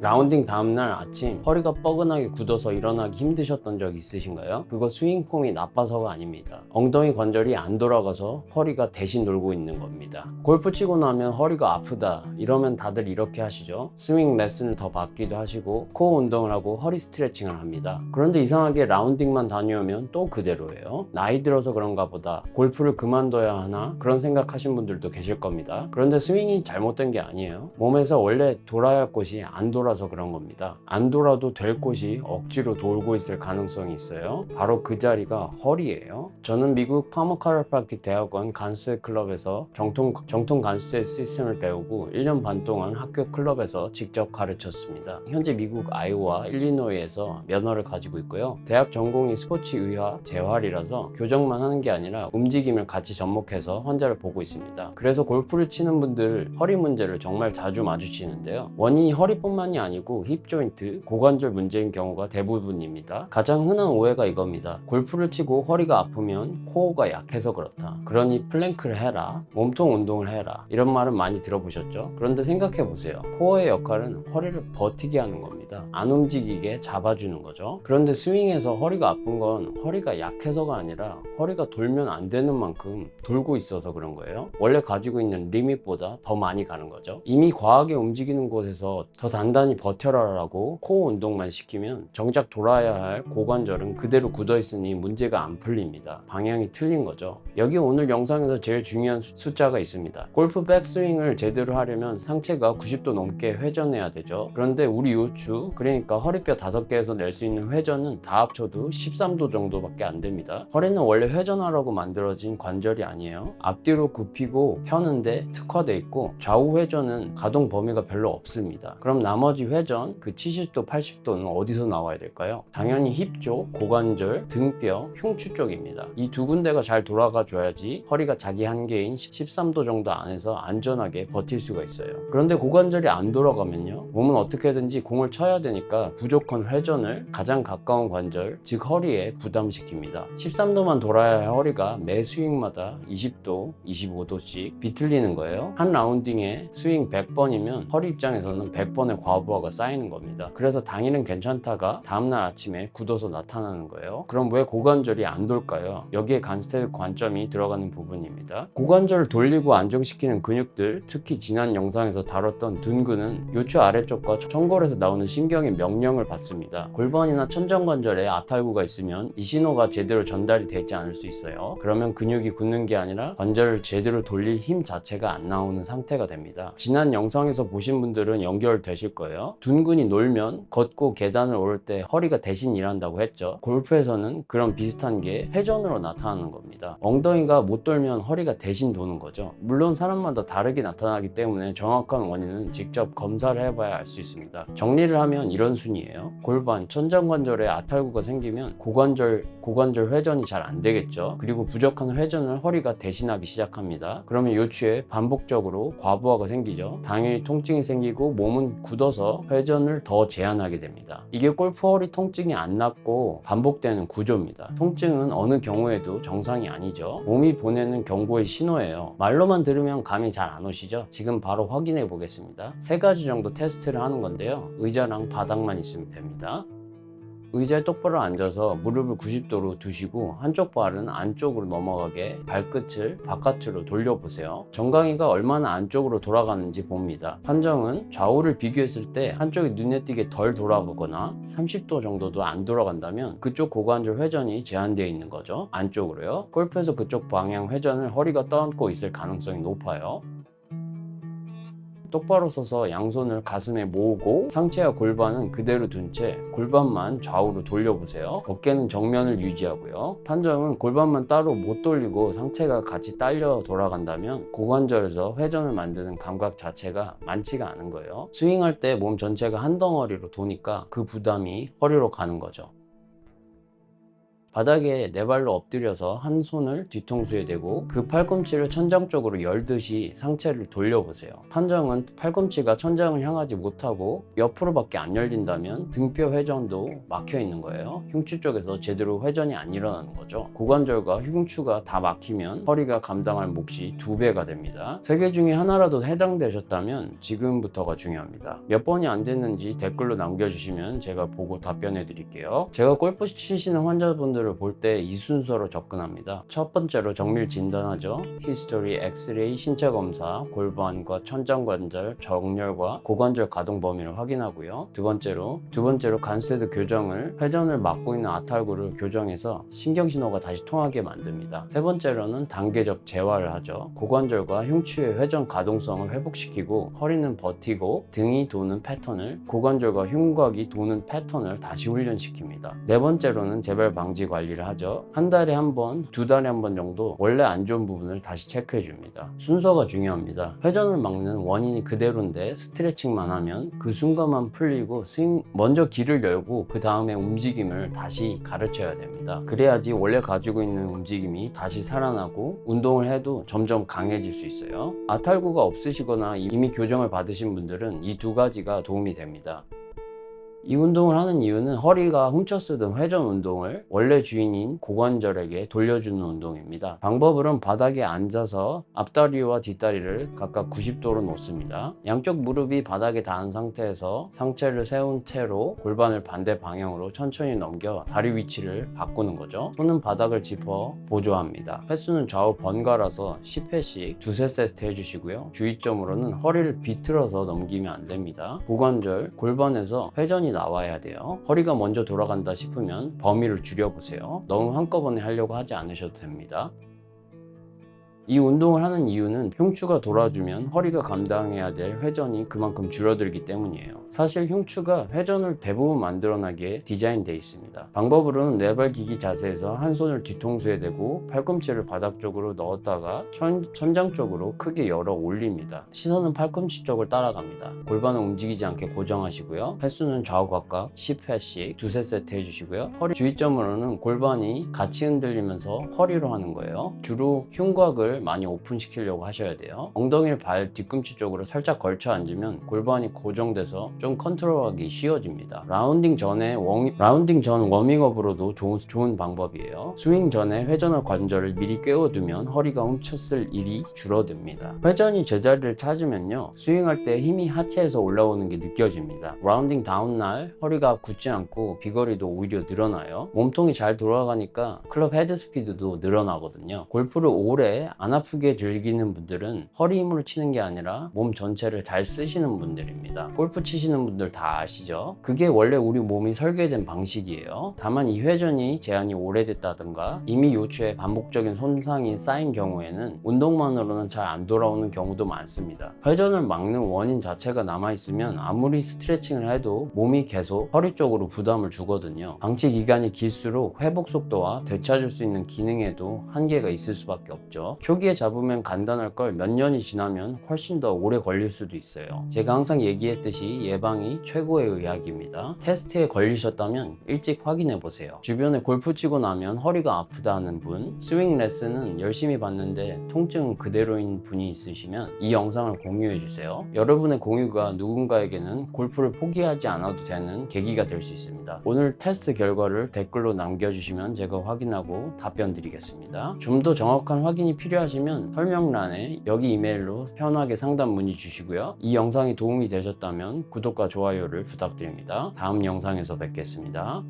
라운딩 다음날 아침 허리가 뻐근하게 굳어서 일어나기 힘드셨던 적 있으신가요? 그거 스윙폼이 나빠서가 아닙니다. 엉덩이 관절이 안 돌아가서 허리가 대신 돌고 있는 겁니다. 골프 치고 나면 허리가 아프다 이러면 다들 이렇게 하시죠. 스윙 레슨을 더 받기도 하시고 코어 운동을 하고 허리 스트레칭을 합니다. 그런데 이상하게 라운딩만 다녀오면 또 그대로예요. 나이 들어서 그런가 보다, 골프를 그만둬야 하나, 그런 생각하신 분들도 계실 겁니다. 그런데 스윙이 잘못된 게 아니에요. 몸에서 원래 돌아야 할 곳이 안 돌아서 그런 겁니다. 안 돌아도 될 곳이 억지로 돌고 있을 가능성이 있어요. 바로 그 자리가 허리예요. 저는 미국 파머 카이로프랙틱 대학원 간스 클럽에서 정통 간스 시스템을 배우고 1년 반 동안 학교 클럽에서 직접 가르쳤습니다. 현재 미국 아이오와 일리노이에서 면허를 가지고 있고요. 대학 전공이 스포츠 의화 재활이라서 교정만 하는 게 아니라 움직임을 같이 접목해서 환자를 보고 있습니다. 그래서 골프를 치는 분들 허리 문제를 정말 자주 마주치는데요. 원인이 허리뿐만이 아니고 힙 조인트, 고관절 문제인 경우가 대부분입니다. 가장 흔한 오해가 이겁니다. 골프를 치고 허리가 아프면 코어가 약해서 그렇다. 그러니 플랭크를 해라, 몸통 운동을 해라, 이런 말은 많이 들어보셨죠? 그런데 생각해 보세요. 코어의 역할은 허리를 버티게 하는 겁니다. 안 움직이게 잡아주는 거죠. 그런데 스윙에서 허리가 아픈 건 허리가 약해서가 아니라 허리가 돌면 안 되는 만큼 돌고 있어서 그런 거예요. 원래 가지고 있는 리밋보다 더 많이 가는 거죠. 이미 과하게 움직이는 곳에서 더 단단히 버텨라라고 코어 운동만 시키면 정작 돌아야 할 고관절은 그대로 굳어 있으니 문제가 안 풀립니다. 방향이 틀린 거죠. 여기 오늘 영상에서 제일 중요한 숫자가 있습니다. 골프 백스윙을 제대로 하려면 상체가 90도 넘게 회전해야 되죠. 그런데 우리 요추, 그러니까 허리뼈 5개에서 낼 수 있는 회전은 다 합쳐도 13도 정도밖에 안 됩니다. 허리는 원래 회전하라고 만들어진 관절이 아니에요. 앞뒤로 굽히고 펴는데 특화돼 있고, 좌우 회전은 가동 범위가 별로 없습니다. 그럼 나머지 회전, 그 70도 80도는 어디서 나와야 될까요? 당연히 힙 쪽, 고관절, 등뼈, 흉추 쪽입니다. 이 두 군데가 잘 돌아가 줘야지 허리가 자기 한계인 13도 정도 안에서 안전하게 버틸 수가 있어요. 그런데 고관절이 안 돌아가면요, 몸은 어떻게든지 공을 쳐야 되니까 부족한 회전을 가장 가까운 관절, 즉 허리에 부담시킵니다. 13도만 돌아야 할 허리가 매 스윙마다 20도, 25도씩 비틀리는 거예요. 한 라운딩에 스윙 100번이면 허리 입장에서는 100번의 과부하가 쌓이는 겁니다. 그래서 당일은 괜찮다가 다음날 아침에 굳어서 나타나는 거예요. 그럼 왜 고관절이 안 돌까요? 여기에 간스테드 관점이 들어가는 부분입니다. 고관절을 돌리고 안정시키는 근육들, 특히 지난 영상에서 다뤘던 둔근은 요추 아래쪽과 청골에서 나오는 신경의 명령을 받습니다. 골반이나 천정관절에 아탈구가 있으면 이 신호가 제대로 전달이 되지 않을 수 있어요. 그러면 근육이 굳는 게 아니라 관절을 제대로 돌릴 힘 자체가 안 나오는 상태가 됩니다. 지난 영상에서 보신 분들은 연결되실 거예요. 둔근이 놀면 걷고 계단을 오를 때 허리가 대신 일한다고 했죠. 골프에서는 그런 비슷한 게 회전으로 나타나는 겁니다. 엉덩이가 못 돌면 허리가 대신 도는 거죠. 물론 사람마다 다르게 나타나기 때문에 정확한 원인은 직접 검사를 해봐야 알 수 있습니다. 정리를 하면 이런 순이에요. 골반, 천장관절에 아탈구가 생기면 고관절 회전이 잘 안 되겠죠. 그리고 부족한 회전을 허리가 대신하기 시작합니다. 그러면 요추에 반복적으로 과부하가 생기죠. 당연히 통증이 생기고 몸은 굳어서 회전을 더 제한하게 됩니다. 이게 골프 허리 통증이 안 낫고 반복되는 구조입니다. 통증은 어느 경우에도 정상이 아니죠. 몸이 보내는 경고의 신호예요. 말로만 들으면 감이 잘 안 오시죠? 지금 바로 확인해 보겠습니다. 3가지 정도 테스트를 하는 건데요. 의자랑 바닥만 있으면 됩니다. 의자에 똑바로 앉아서 무릎을 90도로 두시고 한쪽 발은 안쪽으로 넘어가게 발끝을 바깥으로 돌려보세요. 정강이가 얼마나 안쪽으로 돌아가는지 봅니다. 판정은 좌우를 비교했을 때 한쪽이 눈에 띄게 덜 돌아가거나 30도 정도도 안 돌아간다면 그쪽 고관절 회전이 제한되어 있는 거죠. 안쪽으로요. 골프에서 그쪽 방향 회전을 허리가 떠안고 있을 가능성이 높아요. 똑바로 서서 양손을 가슴에 모으고 상체와 골반은 그대로 둔 채 골반만 좌우로 돌려보세요. 어깨는 정면을 유지하고요. 판정은 골반만 따로 못 돌리고 상체가 같이 딸려 돌아간다면 고관절에서 회전을 만드는 감각 자체가 많지가 않은 거예요. 스윙할 때 몸 전체가 한 덩어리로 도니까 그 부담이 허리로 가는 거죠. 바닥에 네 발로 엎드려서 한 손을 뒤통수에 대고 그 팔꿈치를 천장 쪽으로 열듯이 상체를 돌려보세요. 판정은 팔꿈치가 천장을 향하지 못하고 옆으로밖에 안 열린다면 등뼈 회전도 막혀 있는 거예요. 흉추 쪽에서 제대로 회전이 안 일어나는 거죠. 고관절과 흉추가 다 막히면 허리가 감당할 몫이 2배가 됩니다. 3개 중에 하나라도 해당되셨다면 지금부터가 중요합니다. 몇 번이 안 됐는지 댓글로 남겨주시면 제가 보고 답변해 드릴게요. 제가 골프 치시는 환자분들을 볼 때 이 순서로 접근합니다. 첫 번째로 정밀 진단하죠. 히스토리, 엑스레이, 신체 검사, 골반과 천장관절, 정렬과 고관절 가동 범위를 확인하고요. 두 번째로 간세드 교정을, 회전을 막고 있는 아탈구를 교정해서 신경신호가 다시 통하게 만듭니다. 세 번째로는 단계적 재활을 하죠. 고관절과 흉추의 회전 가동성을 회복시키고 허리는 버티고 등이 도는 패턴을, 고관절과 흉곽이 도는 패턴을 다시 훈련시킵니다. 네 번째로는 재발 방지 관리를 하죠. 한 달에 한 번, 2달에 한 번 정도 원래 안 좋은 부분을 다시 체크해 줍니다. 순서가 중요합니다. 회전을 막는 원인이 그대로인데 스트레칭만 하면 그 순간만 풀리고 먼저 길을 열고 그 다음에 움직임을 다시 가르쳐야 됩니다. 그래야지 원래 가지고 있는 움직임이 다시 살아나고 운동을 해도 점점 강해질 수 있어요. 아탈구가 없으시거나 이미 교정을 받으신 분들은 이 2가지가 도움이 됩니다. 이 운동을 하는 이유는 허리가 훔쳐쓰던 회전 운동을 원래 주인인 고관절에게 돌려주는 운동입니다. 방법은 바닥에 앉아서 앞다리와 뒷다리를 각각 90도로 놓습니다. 양쪽 무릎이 바닥에 닿은 상태에서 상체를 세운 채로 골반을 반대 방향으로 천천히 넘겨 다리 위치를 바꾸는 거죠. 손은 바닥을 짚어 보조합니다. 횟수는 좌우 번갈아서 10회씩 2-3세트 해주시고요. 주의점으로는 허리를 비틀어서 넘기면 안 됩니다. 고관절, 골반에서 회전이 나와야 돼요. 허리가 먼저 돌아간다 싶으면 범위를 줄여보세요. 너무 한꺼번에 하려고 하지 않으셔도 됩니다. 이 운동을 하는 이유는 흉추가 돌아주면 허리가 감당해야 될 회전이 그만큼 줄어들기 때문이에요. 사실 흉추가 회전을 대부분 만들어나게 디자인되어 있습니다. 방법으로는 네발기기 자세에서 한 손을 뒤통수에 대고 팔꿈치를 바닥 쪽으로 넣었다가 천장 쪽으로 크게 열어 올립니다. 시선은 팔꿈치 쪽을 따라갑니다. 골반은 움직이지 않게 고정하시고요. 횟수는 좌우 각각 10회씩 2-3세트 해주시고요. 허리 주의점으로는 골반이 같이 흔들리면서 허리로 하는 거예요. 주로 흉곽을 많이 오픈시키려고 하셔야 돼요. 엉덩이를 발 뒤꿈치 쪽으로 살짝 걸쳐 앉으면 골반이 고정돼서 좀 컨트롤하기 쉬워집니다. 라운딩 전 워밍업으로도 좋은 방법이에요. 스윙 전에 회전할 관절을 미리 깨워두면 허리가 훔쳤을 일이 줄어듭니다. 회전이 제자리를 찾으면요, 스윙할 때 힘이 하체에서 올라오는 게 느껴집니다. 라운딩 다운 날 허리가 굳지 않고 비거리도 오히려 늘어나요. 몸통이 잘 돌아가니까 클럽 헤드 스피드도 늘어나거든요. 골프를 오래 안 아프게 즐기는 분들은 허리 힘으로 치는 게 아니라 몸 전체를 잘 쓰시는 분들입니다. 골프 치시는 분들 다 아시죠? 그게 원래 우리 몸이 설계된 방식이에요. 다만 이 회전이 제한이 오래됐다든가 이미 요추에 반복적인 손상이 쌓인 경우에는 운동만으로는 잘 안 돌아오는 경우도 많습니다. 회전을 막는 원인 자체가 남아있으면 아무리 스트레칭을 해도 몸이 계속 허리 쪽으로 부담을 주거든요. 방치 기간이 길수록 회복 속도와 되찾을 수 있는 기능에도 한계가 있을 수밖에 없죠. 초기에 잡으면 간단할 걸 몇 년이 지나면 훨씬 더 오래 걸릴 수도 있어요. 제가 항상 얘기했듯이 예방이 최고의 의학입니다. 테스트에 걸리셨다면 일찍 확인해 보세요. 주변에 골프 치고 나면 허리가 아프다는 분, 스윙 레슨은 열심히 받는데 통증은 그대로인 분이 있으시면 이 영상을 공유해 주세요. 여러분의 공유가 누군가에게는 골프를 포기하지 않아도 되는 계기가 될 수 있습니다. 오늘 테스트 결과를 댓글로 남겨주시면 제가 확인하고 답변 드리겠습니다. 좀 더 정확한 확인이 필요하시면 설명란에 여기 이메일로 편하게 상담 문의 주시고요. 이 영상이 도움이 되셨다면 구독과 좋아요를 부탁드립니다. 다음 영상에서 뵙겠습니다.